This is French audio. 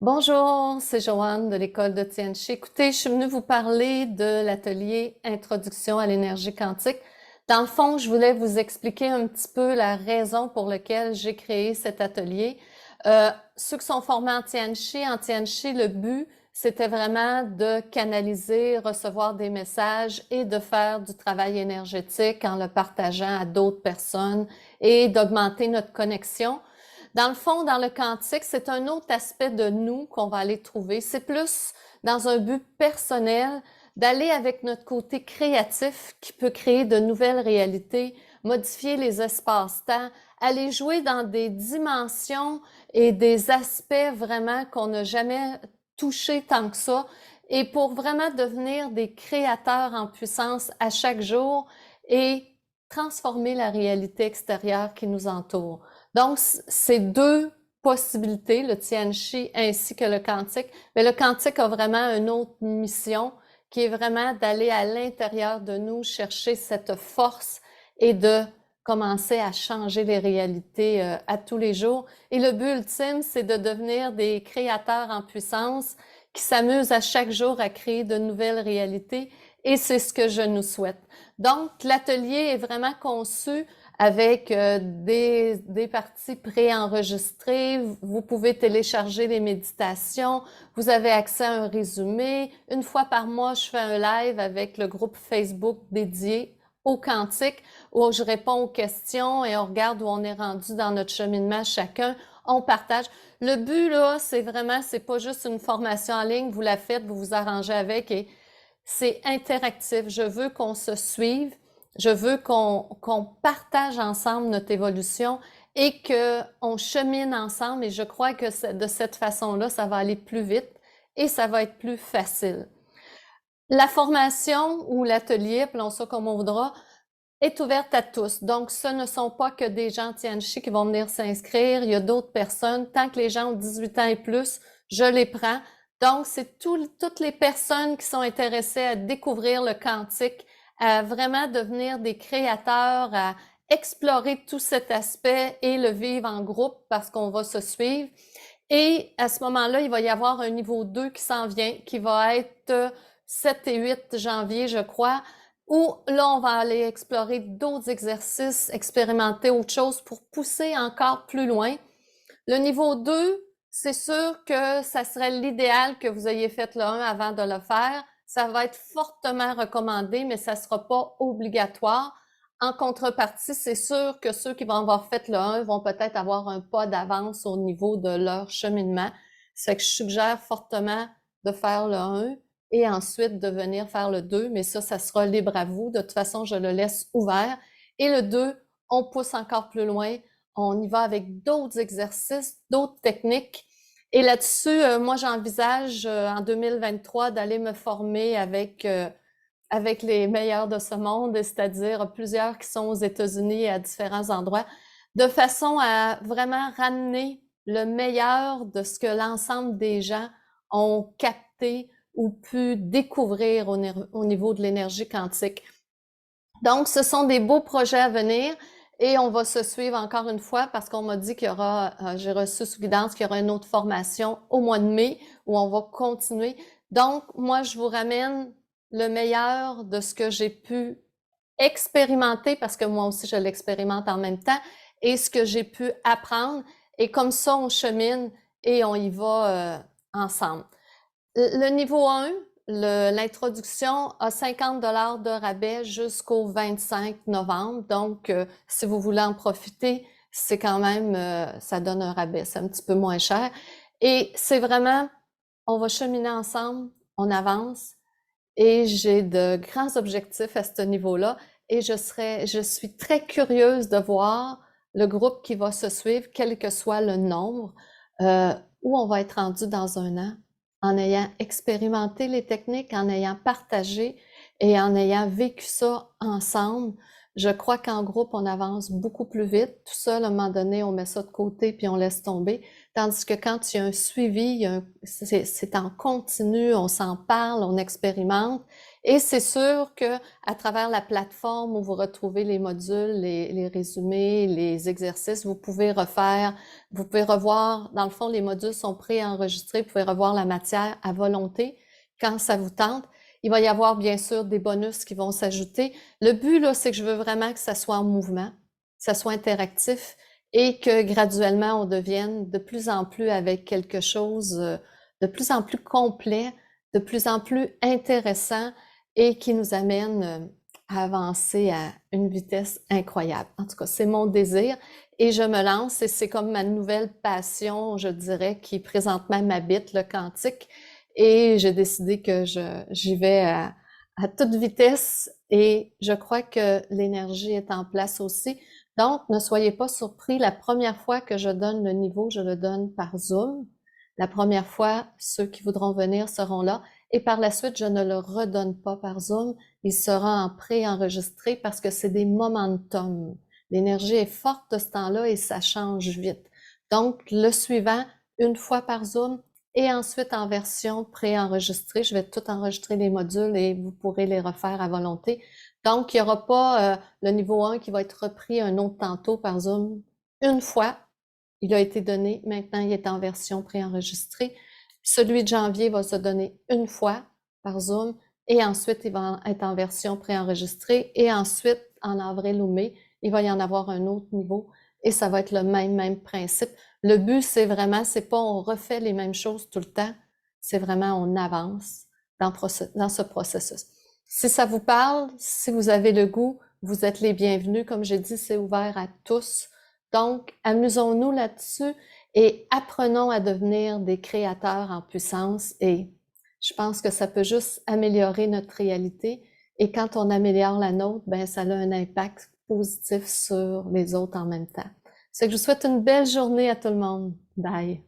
Bonjour, c'est Joanne de l'école de Tianchi. Écoutez, je suis venue vous parler de l'atelier Introduction à l'énergie quantique. Dans le fond, je voulais vous expliquer un petit peu la raison pour laquelle j'ai créé cet atelier. Ceux qui sont formés en Tianchi, le but, c'était vraiment de canaliser, recevoir des messages et de faire du travail énergétique en le partageant à d'autres personnes et d'augmenter notre connexion. Dans le fond, dans le quantique, c'est un autre aspect de nous qu'on va aller trouver. C'est plus dans un but personnel d'aller avec notre côté créatif qui peut créer de nouvelles réalités, modifier les espaces-temps, aller jouer dans des dimensions et des aspects vraiment qu'on n'a jamais touché tant que ça, et pour vraiment devenir des créateurs en puissance à chaque jour et transformer la réalité extérieure qui nous entoure. Donc, c'est deux possibilités, le Tianchi ainsi que le quantique. Mais le quantique a vraiment une autre mission qui est vraiment d'aller à l'intérieur de nous chercher cette force et de commencer à changer les réalités à tous les jours. Et le but ultime, c'est de devenir des créateurs en puissance qui s'amusent à chaque jour à créer de nouvelles réalités. Et c'est ce que je nous souhaite. Donc, l'atelier est vraiment conçu avec des parties préenregistrées. Vous pouvez télécharger les méditations. Vous avez accès à un résumé. Une fois par mois, je fais un live avec le groupe Facebook dédié au quantique où je réponds aux questions et on regarde où on est rendu dans notre cheminement chacun. On partage. Le but, là, c'est vraiment, c'est pas juste une formation en ligne. Vous la faites, vous vous arrangez avec et c'est interactif. Je veux qu'on se suive. Je veux qu'on partage ensemble notre évolution et qu'on chemine ensemble. Et je crois que de cette façon-là, ça va aller plus vite et ça va être plus facile. La formation ou l'atelier, appelons ça comme on voudra, est ouverte à tous. Donc, ce ne sont pas que des gens Tianchi qui vont venir s'inscrire. Il y a d'autres personnes. Tant que les gens ont 18 ans et plus, je les prends. Donc, c'est toutes les personnes qui sont intéressées à découvrir le quantique, à vraiment devenir des créateurs, à explorer tout cet aspect et le vivre en groupe parce qu'on va se suivre. Et à ce moment-là, il va y avoir un niveau 2 qui s'en vient, qui va être 7 et 8 janvier, je crois, où là, on va aller explorer d'autres exercices, expérimenter autre chose pour pousser encore plus loin. Le niveau 2, c'est sûr que ça serait l'idéal que vous ayez fait le 1 avant de le faire. Ça va être fortement recommandé, mais ça ne sera pas obligatoire. En contrepartie, c'est sûr que ceux qui vont avoir fait le 1 vont peut-être avoir un pas d'avance au niveau de leur cheminement. C'est que je suggère fortement de faire le 1 et ensuite de venir faire le 2, mais ça sera libre à vous. De toute façon, je le laisse ouvert. Et le 2, on pousse encore plus loin. On y va avec d'autres exercices, d'autres techniques. Et là-dessus, moi, j'envisage en 2023 d'aller me former avec les meilleurs de ce monde, c'est-à-dire plusieurs qui sont aux États-Unis et à différents endroits, de façon à vraiment ramener le meilleur de ce que l'ensemble des gens ont capté ou pu découvrir au niveau de l'énergie quantique. Donc, ce sont des beaux projets à venir et on va se suivre encore une fois parce qu'on m'a dit qu'il y aura, j'ai reçu sous guidance qu'il y aura une autre formation au mois de mai où on va continuer. Donc, moi, je vous ramène le meilleur de ce que j'ai pu expérimenter parce que moi aussi, je l'expérimente en même temps et ce que j'ai pu apprendre. Et comme ça, on chemine et on y va ensemble. Le niveau 1, l'introduction a 50 de rabais jusqu'au 25 novembre. Donc, si vous voulez en profiter, c'est quand même, ça donne un rabais, c'est un petit peu moins cher. Et c'est vraiment, on va cheminer ensemble, on avance. Et j'ai de grands objectifs à ce niveau-là. Et je suis très curieuse de voir le groupe qui va se suivre, quel que soit le nombre, où on va être rendu dans un an, en ayant expérimenté les techniques, en ayant partagé et en ayant vécu ça ensemble. Je crois qu'en groupe, on avance beaucoup plus vite. Tout seul, à un moment donné, on met ça de côté puis on laisse tomber. Tandis que quand il y a un suivi, c'est en continu, on s'en parle, on expérimente Et c'est sûr que à travers la plateforme où vous retrouvez les modules, les résumés, les exercices, vous pouvez revoir, dans le fond, les modules sont préenregistrés, vous pouvez revoir la matière à volonté quand ça vous tente. Il va y avoir bien sûr des bonus qui vont s'ajouter. Le but, là, c'est que je veux vraiment que ça soit en mouvement, que ça soit interactif et que graduellement, on devienne de plus en plus avec quelque chose de plus en plus complet, de plus en plus intéressant et qui nous amène à avancer à une vitesse incroyable. En tout cas, c'est mon désir et je me lance et c'est comme ma nouvelle passion, je dirais, qui présentement m'habite, le quantique. Et j'ai décidé que j'y vais à toute vitesse et je crois que l'énergie est en place aussi. Donc, ne soyez pas surpris. La première fois que je donne le niveau, je le donne par Zoom. La première fois, ceux qui voudront venir seront là. Et par la suite, je ne le redonne pas par Zoom. Il sera en préenregistré parce que c'est des momentum. L'énergie est forte de ce temps-là et ça change vite. Donc, le suivant, une fois par Zoom et ensuite en version préenregistrée. Je vais tout enregistrer les modules et vous pourrez les refaire à volonté. Donc, il n'y aura pas le niveau 1 qui va être repris un autre tantôt par Zoom. Une fois, il a été donné. Maintenant, il est en version préenregistrée. Celui de janvier va se donner une fois par Zoom et ensuite, il va être en version préenregistrée et ensuite, en avril ou mai, il va y en avoir un autre niveau et ça va être le même principe. Le but, c'est vraiment, c'est pas on refait les mêmes choses tout le temps, c'est vraiment on avance dans ce processus. Si ça vous parle, si vous avez le goût, vous êtes les bienvenus. Comme j'ai dit, c'est ouvert à tous. Donc, amusons-nous là-dessus et apprenons à devenir des créateurs en puissance et je pense que ça peut juste améliorer notre réalité et quand on améliore la nôtre, ben ça a un impact positif sur les autres en même temps. C'est que je vous souhaite une belle journée à tout le monde. Bye!